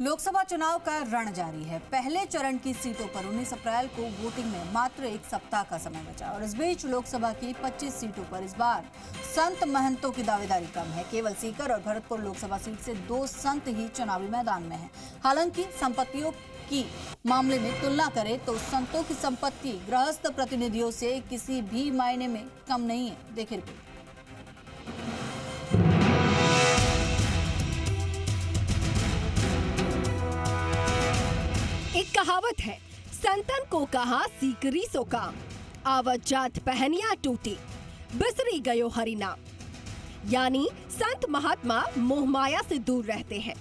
लोकसभा चुनाव का रण जारी है। पहले चरण की सीटों पर 19 अप्रैल को वोटिंग में मात्र एक सप्ताह का समय बचा और इस बीच लोकसभा की 25 सीटों पर इस बार संत महंतों की दावेदारी कम है। केवल सीकर और भरतपुर लोकसभा सीट से 2 संत ही चुनावी मैदान में हैं। हालांकि संपत्तियों की मामले में तुलना करें तो संतों की संपत्ति गृहस्थ प्रतिनिधियों से किसी भी मायने में कम नहीं है। देखिए रिपोर्ट। एक कहावत है, संतन को कहा सीकरी सो काम, आवत जात पहनिया टूटी, बिसरी गयो हरि नाम। यानी संत महात्मा मोह माया से दूर रहते हैं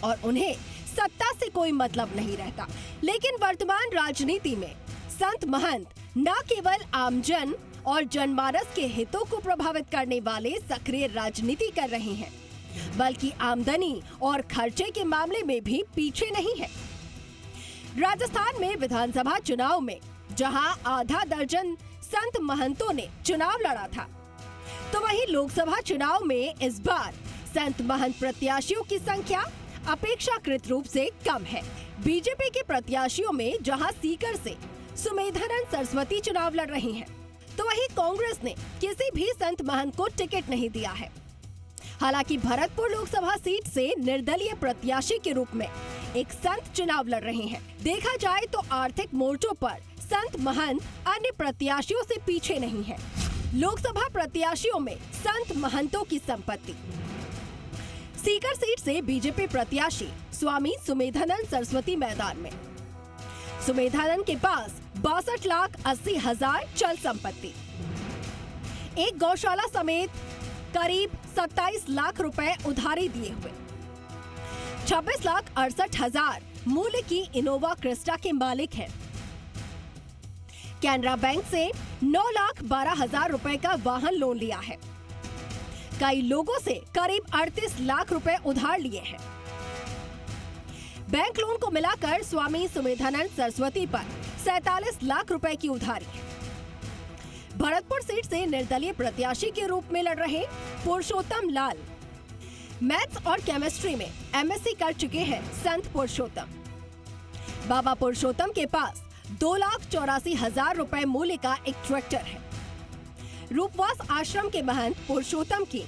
और उन्हें सत्ता से कोई मतलब नहीं रहता। लेकिन वर्तमान राजनीति में संत महंत न केवल आमजन और जनमानस के हितों को प्रभावित करने वाले सक्रिय राजनीति कर रहे हैं, बल्कि आमदनी और खर्चे के मामले में भी पीछे नहीं है। राजस्थान में विधानसभा चुनाव में जहां आधा दर्जन संत महंतों ने चुनाव लड़ा था, तो वहीं लोकसभा चुनाव में इस बार संत महंत प्रत्याशियों की संख्या अपेक्षाकृत रूप से कम है। बीजेपी के प्रत्याशियों में जहां सीकर से सुमेधानंद सरस्वती चुनाव लड़ रही हैं, तो वहीं कांग्रेस ने किसी भी संत महंत को टिकट नहीं दिया है। हालांकि भरतपुर लोकसभा सीट से निर्दलीय प्रत्याशी के रूप में एक संत चुनाव लड़ रहे हैं। देखा जाए तो आर्थिक मोर्चों पर संत महंत अन्य प्रत्याशियों से पीछे नहीं है। लोकसभा प्रत्याशियों में संत महंतों की संपत्ति। सीकर सीट से बीजेपी प्रत्याशी स्वामी सुमेधानंद सरस्वती मैदान में। सुमेधानंद के पास 62,80,000 चल संपत्ति, एक गौशाला समेत करीब 27 लाख रुपए उधारी दिए हुए, 26,68,000 मूल्य की इनोवा क्रिस्टा के मालिक हैं। कैनरा बैंक से 9,12,000 रुपए का वाहन लोन लिया है। कई लोगों से करीब 38 लाख रुपए उधार लिए हैं। बैंक लोन को मिलाकर स्वामी सुमेधानंद सरस्वती पर 47 लाख रुपए की उधारी है। भरतपुर सीट से निर्दलीय प्रत्याशी के रूप में लड़ रहे पुरुषोत्तम लाल मैथ्स और केमिस्ट्री में एमएससी कर चुके हैं। संत पुरुषोत्तम बाबा पुरुषोत्तम के पास 2,84,000 रुपए मूल्य का एक ट्रैक्टर है। रूपवास आश्रम के महंत पुरुषोत्तम की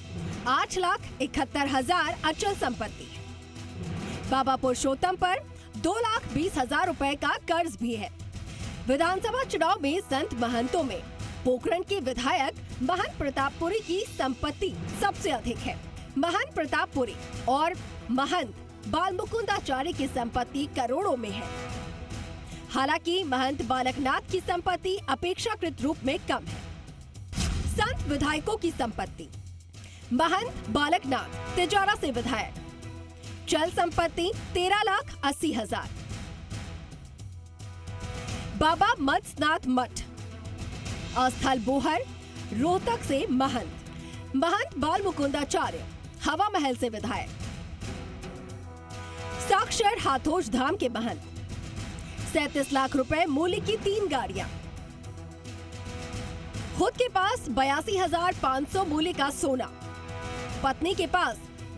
8,71,000 अचल संपत्ति है। बाबा पुरुषोत्तम पर 2,20,000 रुपए का कर्ज भी है। विधानसभा चुनाव में संत महंतों में पोखरण के विधायक महंत प्रतापपुरी की संपत्ति सबसे अधिक है। महंत प्रतापपुरी और महंत बालमुकुंदाचार्य की संपत्ति करोड़ों में है। हालांकि महंत बालकनाथ की संपत्ति अपेक्षाकृत रूप में कम है। संत विधायकों की संपत्ति। महंत बालकनाथ तिजारा से विधायक, चल संपत्ति 13,80,000। बाबा मत्स्यनाथ मठ अस्थल बोहर रोहतक से महंत। महंत बाल मुकुंदाचार्य हवा महल से विधायक। साक्षर हाथोश धाम के महंत 37 लाख रुपए मूल्य की 3 गाड़ियां। खुद के पास 82,500 मूल्य का सोना। पत्नी के पास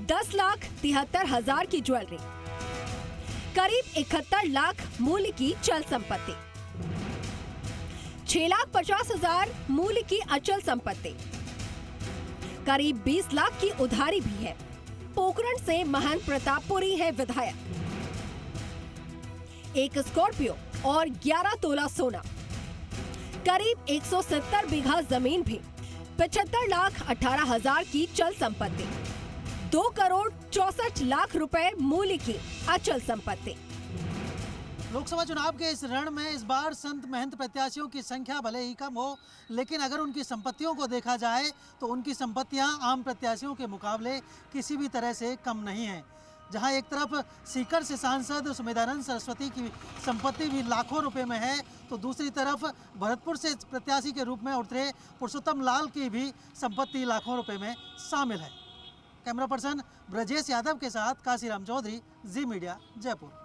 10,73,000 की ज्वेलरी। करीब 71 लाख मूल्य की चल संपत्ति। 6,50,000 मूल्य की अचल संपत्ति। करीब 20 लाख की उधारी भी है। पोखरण से महंत प्रतापपुरी है विधायक। एक स्कॉर्पियो और 11 तोला सोना। करीब 170 बीघा जमीन भी। 75,18,000 की चल संपत्ति। 2,64,00,000 रुपए मूल्य की अचल संपत्ति। लोकसभा चुनाव के इस रण में इस बार संत महंत प्रत्याशियों की संख्या भले ही कम हो, लेकिन अगर उनकी संपत्तियों को देखा जाए तो उनकी संपत्तियां आम प्रत्याशियों के मुकाबले किसी भी तरह से कम नहीं हैं। जहां एक तरफ सीकर से सांसद सुमेधानंद सरस्वती की संपत्ति भी लाखों रुपए में है, तो दूसरी तरफ भरतपुर से प्रत्याशी के रूप में उतरे पुरुषोत्तम लाल की भी संपत्ति लाखों रुपए में शामिल है। कैमरा पर्सन ब्रजेश यादव के साथ काशीराम चौधरी, जी मीडिया, जयपुर।